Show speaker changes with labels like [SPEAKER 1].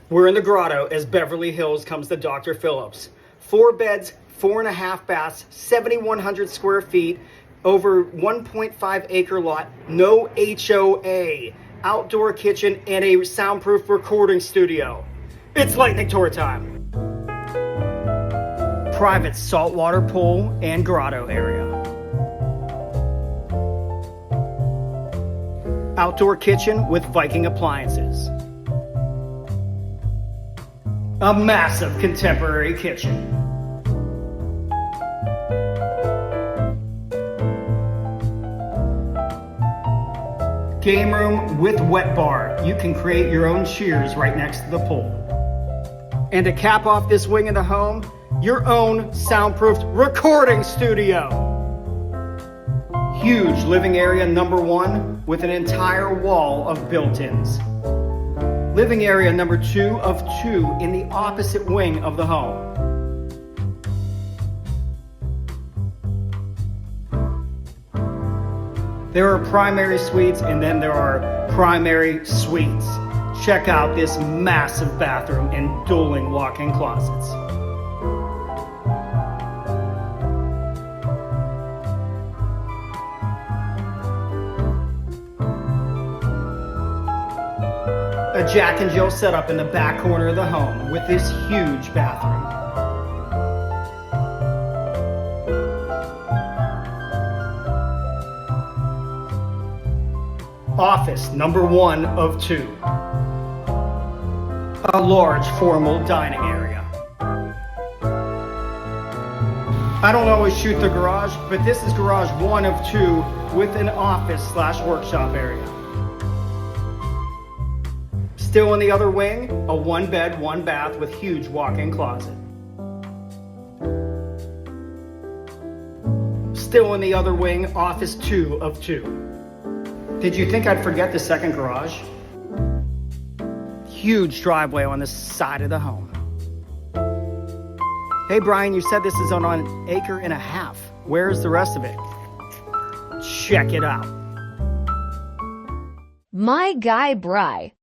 [SPEAKER 1] We're in the Grotto as Beverly Hills comes to Dr. Phillips. 4 beds, 4.5 baths, 7,100 square feet, over 1.5 acre lot, no HOA, outdoor kitchen, and a soundproof recording studio. It's lightning tour time. Private saltwater pool and grotto area. Outdoor kitchen with Viking appliances. A massive contemporary kitchen. Game room with wet bar. You can create your own cheers right next to the pool. And to cap off this wing of the home, your own soundproofed recording studio. Huge living area number 1 with an entire wall of built-ins. Living area number 2 of 2 in the opposite wing of the home. There are primary suites and then there are primary suites. Check out this massive bathroom and dueling walk-in closets. A Jack and Jill setup in the back corner of the home with this huge bathroom. Office number 1 of 2. A large formal dining area. I don't always shoot the garage, but this is garage 1 of 2 with an office/workshop area. Still in the other wing, a 1 bed, 1 bath with huge walk-in closet. Still in the other wing, office 2 of 2. Did you think I'd forget the second garage? Huge driveway on the side of the home. Hey Brian, you said this is on an 1.5 acres. Where's the rest of it? Check it out.
[SPEAKER 2] My Guy Bri.